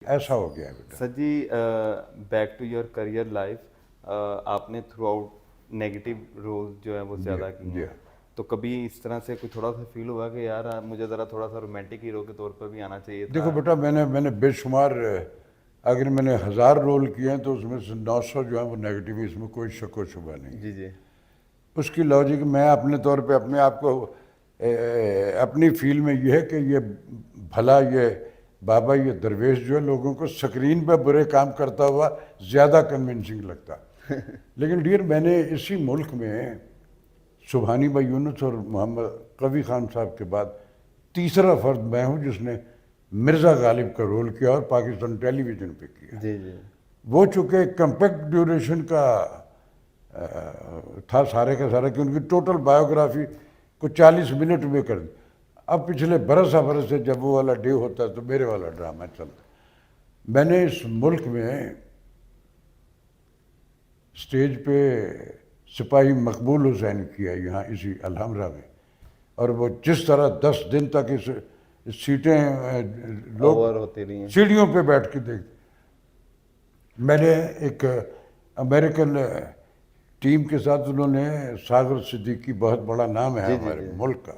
ऐसा हो गया है बेटा। Sir ji, back to your career life, आपने थ्रू आउट नेगेटिव रोल जो है वो जी ज़्यादा किए जी। हैं। तो कभी इस तरह से कोई थोड़ा सा फील हुआ कि यार मुझे ज़रा थोड़ा सा रोमांटिक हीरो के तौर पर भी आना चाहिए था? देखो बेटा, मैंने मैंने बेशुमार, अगर मैंने 1,000 रोल किए हैं तो उसमें से 900 जो है वो नेगेटिव है, इसमें कोई शक व शुबा नहीं है। जी जी। उसकी लॉजिक मैं अपने तौर पे अपने आप को अपनी फील्ड में ये है कि ये भला ये बाबा ये दरवेश जो है लोगों को स्क्रीन पे बुरे काम करता हुआ ज़्यादा कन्विंसिंग लगता। लेकिन डियर, मैंने इसी मुल्क में सुबहानी भाई यूनुस और मोहम्मद कवी खान साहब के बाद तीसरा फर्द मैं हूं जिसने मिर्ज़ा गालिब का रोल किया और पाकिस्तान टेलीविज़न पे किया। जी जी। वो चूँकि कम्पैक्ट ड्यूरेशन का था सारे का सारा, कि उनकी टोटल बायोग्राफी को 40 मिनट में कर दी। अब पिछले बरस बरस से जब वो वाला डे होता है तो मेरे वाला ड्रामा चलता। मैंने इस मुल्क में स्टेज पे सिपाही मकबूल हुसैन किया यहाँ इसी अलहमरा में, और वो जिस तरह 10 दिन तक इस सीटें लोग ओवर होती रही हैं। सीढ़ियों पे बैठ के देखते। मैंने एक अमेरिकन टीम के साथ, उन्होंने सागर सिद्दीकी, बहुत बड़ा नाम है जी जी हमारे जी। मुल्क का,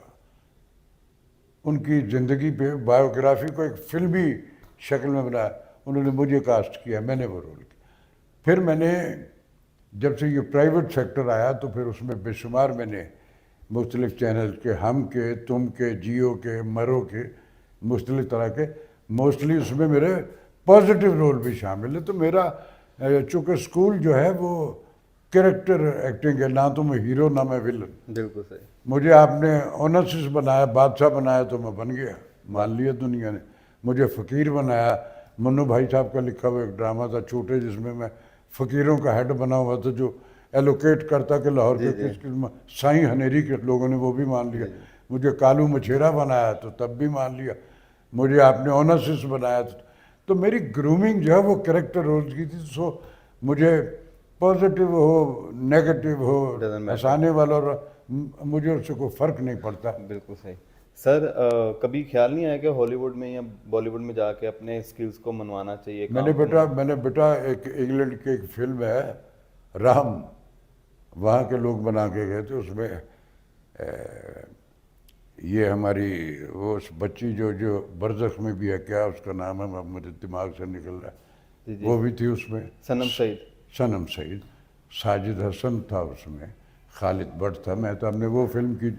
उनकी ज़िंदगी पे बायोग्राफी को एक फिल्मी शक्ल में बनाया। उन्होंने मुझे कास्ट किया, मैंने वो रोल किया। फिर मैंने जब से ये प्राइवेट सेक्टर आया तो फिर उसमें बेशुमार मैंने मुख्तलिफ चैनल के, हम के, तुम के, जियो के, मरो के, मुख्तलिफ तरह के, मोस्टली उसमें मेरे पॉजिटिव रोल भी शामिल है। तो मेरा चूँकि स्कूल जो है वो कैरेक्टर एक्टिंग है, ना तो मैं हीरो ना मैं विलन। बिल्कुल सही। मुझे आपने ओनसिस बनाया, बादशाह बनाया तो मैं बन गया, मान लिया दुनिया ने। मुझे फ़कीर बनाया, मन्नू भाई साहब का लिखा हुआ एक ड्रामा था छोटे, जिसमें मैं फ़कीरों का हेड बना हुआ था, जो एलोकेट करता कि लाहौर जी के जी किस किस साईं हनेरी के लोगों ने वो भी मान लिया। जी जी। मुझे कालू मछेरा बनाया तो तब भी मान लिया। मुझे आपने ओनसिस बनाया तो मेरी ग्रूमिंग जो है वो कैरेक्टर रोल्स की थी। सो मुझे पॉजिटिव हो, नेगेटिव हो, डजंट मैटर। हंसाने वाला और मुझे उससे कोई फ़र्क नहीं पड़ता। बिल्कुल सही। सर, कभी ख्याल नहीं आया कि हॉलीवुड में या बॉलीवुड में जाके अपने स्किल्स को मनवाना चाहिए, काम को मनवा? मैंने बेटा एक इंग्लैंड की एक फिल्म है राम, वहाँ के लोग बना के गए थे। उसमें ये हमारी वो उस बच्ची जो जो बरज़ख में भी है, क्या उसका नाम है, अब मुझे दिमाग से निकल रहा है, जी जी। वो भी थी उसमें। सनम सईद। सनम सईद, साजिद हसन था उसमें, खालिद भट्ट था, मैं तो। हमने वो फिल्म की।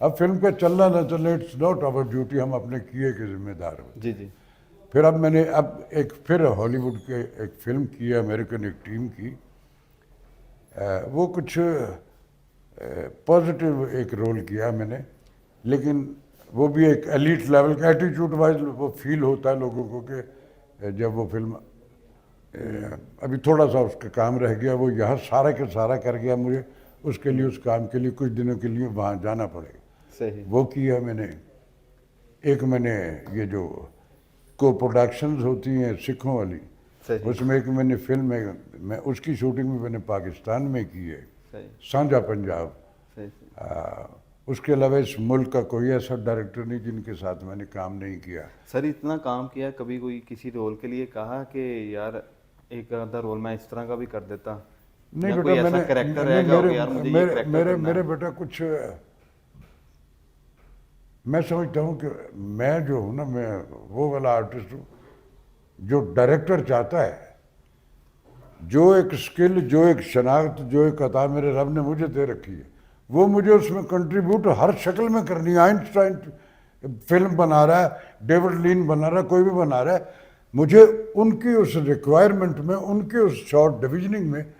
अब फिल्म का चलना न चलना इट्स नॉट आवर ड्यूटी, हम अपने किए के जिम्मेदार होते जी हैं। जी। फिर अब मैंने अब एक फिर हॉलीवुड के एक फिल्म की है, अमेरिकन एक टीम की, वो कुछ पॉजिटिव एक रोल किया मैंने, लेकिन वो भी एक एलीट लेवल का, एटीट्यूड वाइज वो फील होता है लोगों को कि जब वो फिल्म अभी थोड़ा सा उसका काम रह गया, वो यहाँ सारा के सारा कर गया, मुझे उसके लिए, उस काम के लिए कुछ दिनों के लिए वहाँ जाना पड़ेगा। सही। वो किया मैंने। एक मैंने ये जो को प्रोडक्शंस होती हैं सिखों वाली, सही। उसमें एक मैंने फिल्म है, मैं उसकी शूटिंग भी मैंने पाकिस्तान में की है, सही सांझा पंजाब। सही सही। उसके अलावा इस मुल्क का कोई ऐसा डायरेक्टर नहीं जिनके साथ मैंने काम नहीं किया। सर, इतना काम किया, कभी कोई किसी रोल के लिए कहा कि यार एक आधा रोल मैं इस तरह का भी कर देता, नहीं या बेटा, कोई ऐसा मैंने कैरेक्टर नहीं, रहेगा हो कि यार मुझे ये मेरे कैरेक्टर मेरे करना मेरे है? बेटा कुछ, मैं समझता हूँ कि मैं जो हूँ ना, मैं वो वाला आर्टिस्ट हूँ जो डायरेक्टर चाहता है, जो एक स्किल, जो एक शनाख्त, जो एक अता मेरे रब ने मुझे दे रखी है, वो मुझे उसमें कंट्रीब्यूट हर शक्ल में करनी है। आइंस्टाइन फिल्म बना रहा है, डेविड लीन बना रहा है, कोई भी बना रहा है, मुझे उनकी उस रिक्वायरमेंट में, उनके उस शॉर्ट डिविजनिंग में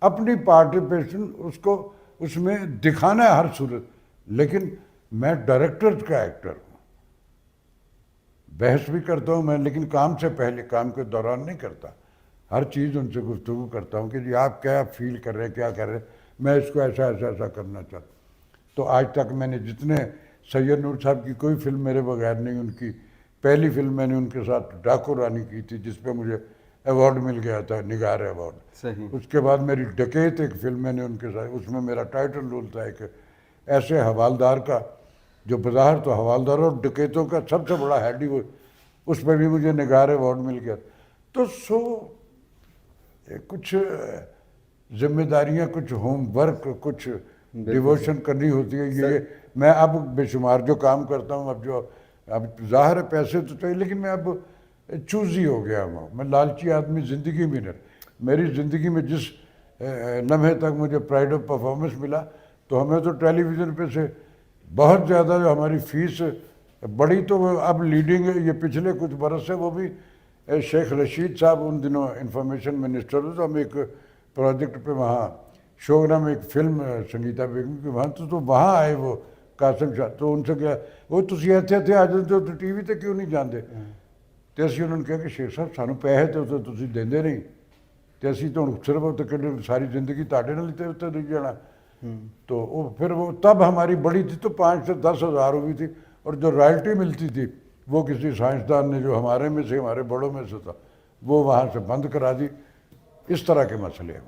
अपनी पार्टिसिपेशन उसको उसमें दिखाना है हर सूरत। लेकिन मैं डायरेक्टर का एक्टर हूँ, बहस भी करता हूँ मैं, लेकिन काम से पहले, काम के दौरान नहीं करता। हर चीज़ उनसे गुफ्तगू करता हूँ कि जी आप क्या फील कर रहे हैं, क्या कर रहे हैं, मैं इसको ऐसा ऐसा ऐसा करना चाहता हूँ। तो आज तक मैंने जितने, सैयद नूर साहब की कोई फिल्म मेरे बगैर नहीं, उनकी पहली फिल्म मैंने उनके साथ डाकू रानी की थी, जिस पे मुझे अवार्ड मिल गया था, निगार अवार्ड। सही। उसके बाद मेरी डकैत एक फिल्म मैंने उनके साथ, उसमें मेरा टाइटल रोल था एक ऐसे हवालदार का जो बाज़ार तो हवालदार और डकैतों का सबसे बड़ा हेड ही वो, उस पर भी मुझे निगार अवार्ड मिल गया। तो कुछ जिम्मेदारियां, कुछ होमवर्क, कुछ डिवोशन करनी होती है। ये मैं अब बेशुमार जो काम करता हूँ, अब जाहिर है पैसे तो चाहिए, लेकिन मैं अब चूजी हो गया हूँ। मैं लालची आदमी ज़िंदगी में नहीं। मेरी ज़िंदगी में जिस लम्हे तक मुझे प्राइड ऑफ परफॉर्मेंस मिला, तो हमें तो टेलीविज़न पे से बहुत ज़्यादा जो हमारी फीस बड़ी, तो वो अब लीडिंग ये पिछले कुछ बरस से वो भी शेख रशीद साहब उन दिनों इंफॉर्मेशन मिनिस्टर थे, तो हम एक प्रोजेक्ट पे वहाँ शोगना में एक फिल्म संगीता बेगम की वहाँ तो वहाँ आए वो कासिम शाह, तो उनसे क्या वो तुसी ਇੱਥੇ थे आ जाते हो तो टीवी ਤੇ क्यों नहीं ਜਾਂਦੇ। ਤੇ ਅਸੀਂ ਉਹਨਾਂ ਨੂੰ ਕਿਹਾ ਕਿ ਸ਼ੇਖ ਸਾਹਿਬ ਸਾਨੂੰ ਪੈਸੇ ਤੇ ਉੱਤੇ ਤੁਸੀਂ ਦਿੰਦੇ ਨਹੀਂ, ਤੇ ਅਸੀਂ ਤਾਂ ਹੁਣ ਸਿਰਫ ਉੱਤੇ ਕਿਹੜੇ ਸਾਰੀ ਜ਼ਿੰਦਗੀ ਤੁਹਾਡੇ ਨਾਲ ਹੀ ਤੇ ਉੱਤੇ ਨਹੀਂ ਜਾਣਾ। तो वो फिर वो तब हमारी बड़ी थी तो 5 से 10 हज़ार हुई थी, और जो रॉयल्टी मिलती थी वो किसी साइंसदान ने जो हमारे में से, हमारे बड़ों में से था, वो वहाँ से बंद करा दी। इस तरह के मसले हैं कुछ।